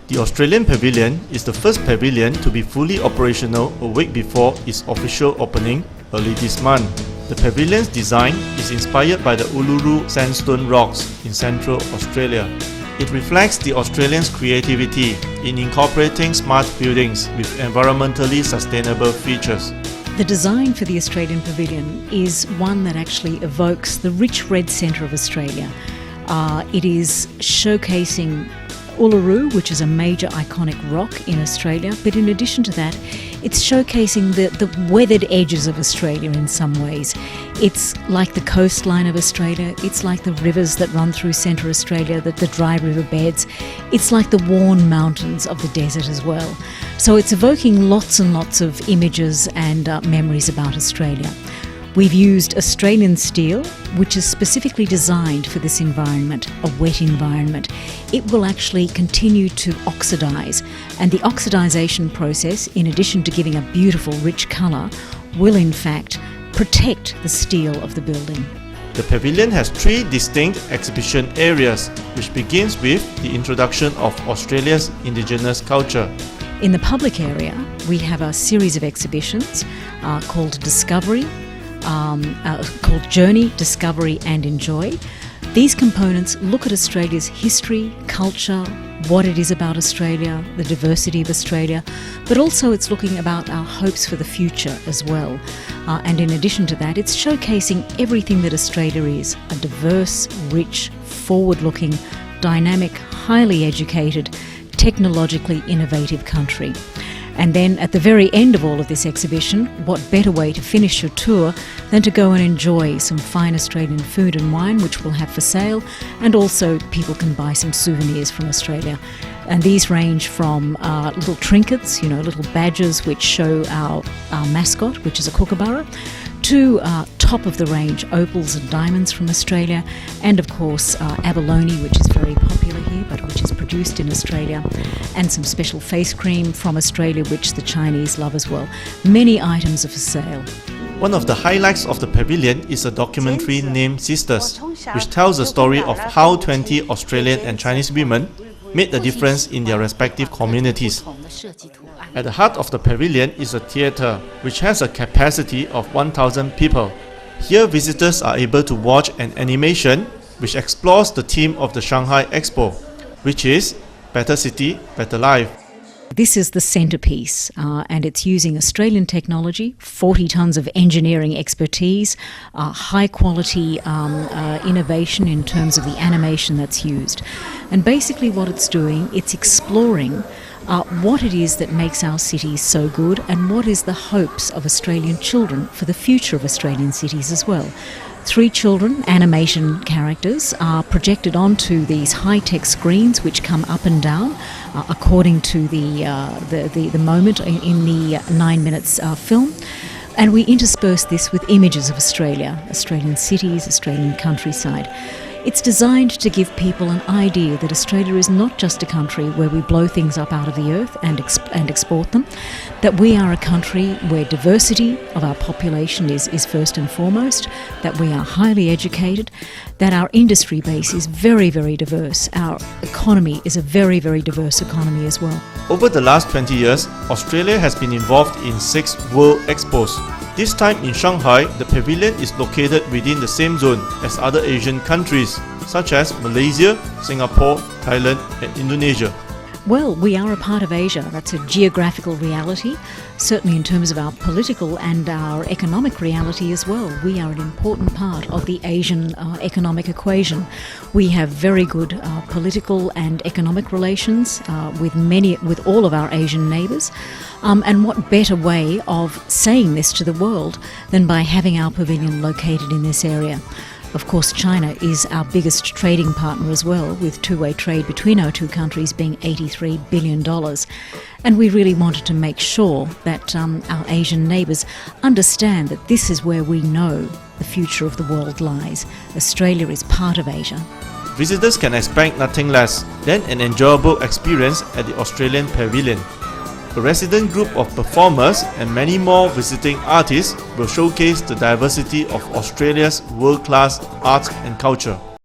The Australian Pavilion is the first pavilion to be fully operational a week before its official opening early this month. The pavilion's design is inspired by the Uluru sandstone rocks in central Australia. It reflects the Australians' creativity in incorporating smart buildings with environmentally sustainable features. The design for the Australian Pavilion is one that actually evokes the rich red centre of Australia. It is showcasing Uluru, which is a major iconic rock in Australia, but in addition to that, it's showcasing the weathered edges of Australia in some ways. It's like the coastline of Australia, it's like the rivers that run through central Australia, the dry river beds, it's like the worn mountains of the desert as well. So it's evoking lots and lots of images and memories about Australia. We've used Australian steel, which is specifically designed for this environment, a wet environment. It will actually continue to oxidise, and the oxidisation process, in addition to giving a beautiful rich colour, will in fact protect the steel of the building. The pavilion has three distinct exhibition areas, which begins with the introduction of Australia's Indigenous culture. In the public area, we have a series of exhibitions called Discovery, called Journey, Discovery and Enjoy. These components look at Australia's history, culture, what it is about Australia, the diversity of Australia, but also it's looking about our hopes for the future as well. And in addition to that, it's showcasing everything that Australia is, a diverse, rich, forward-looking, dynamic, highly educated, technologically innovative country. And then at the very end of all of this exhibition, what better way to finish your tour than to go and enjoy some fine Australian food and wine, which we'll have for sale, and also people can buy some souvenirs from Australia. And these range from little trinkets, little badges which show our mascot, which is a kookaburra, to top-of-the-range opals and diamonds from Australia, and of course abalone, which is very popular here, but which is produced in Australia, and some special face cream from Australia, which the Chinese love as well. Many items are for sale. One of the highlights of the pavilion is a documentary named Sisters, which tells the story of how 20 Australian and Chinese women made the difference in their respective communities. At the heart of the pavilion is a theatre, which has a capacity of 1,000 people. Here visitors are able to watch an animation which explores the theme of the Shanghai Expo, which is Better City, Better Life. This is the centrepiece, and it's using Australian technology, 40 tonnes of engineering expertise, high quality innovation in terms of the animation that's used. And basically what it's doing, it's exploring what it is that makes our cities so good and what is the hopes of Australian children for the future of Australian cities as well. 3 children, animation characters, are projected onto these high-tech screens which come up and down according to the moment in the 9 minutes film. And we intersperse this with images of Australia, Australian cities, Australian countryside. It's designed to give people an idea that Australia is not just a country where we blow things up out of the earth and export them, that we are a country where diversity of our population is first and foremost, that we are highly educated, that our industry base is very, very diverse. Our economy is a very, very diverse economy as well. Over the last 20 years, Australia has been involved in 6 World Expos. This time in Shanghai, the pavilion is located within the same zone as other Asian countries, such as Malaysia, Singapore, Thailand and Indonesia. Well, we are a part of Asia. That's a geographical reality, certainly in terms of our political and our economic reality as well. We are an important part of the Asian economic equation. We have very good political and economic relations with all of our Asian neighbours. And what better way of saying this to the world than by having our pavilion located in this area? Of course, China is our biggest trading partner as well, with two-way trade between our two countries being $83 billion. And we really wanted to make sure that our Asian neighbours understand that this is where we know the future of the world lies. Australia is part of Asia. Visitors can expect nothing less than an enjoyable experience at the Australian Pavilion. A resident group of performers and many more visiting artists will showcase the diversity of Australia's world-class art and culture.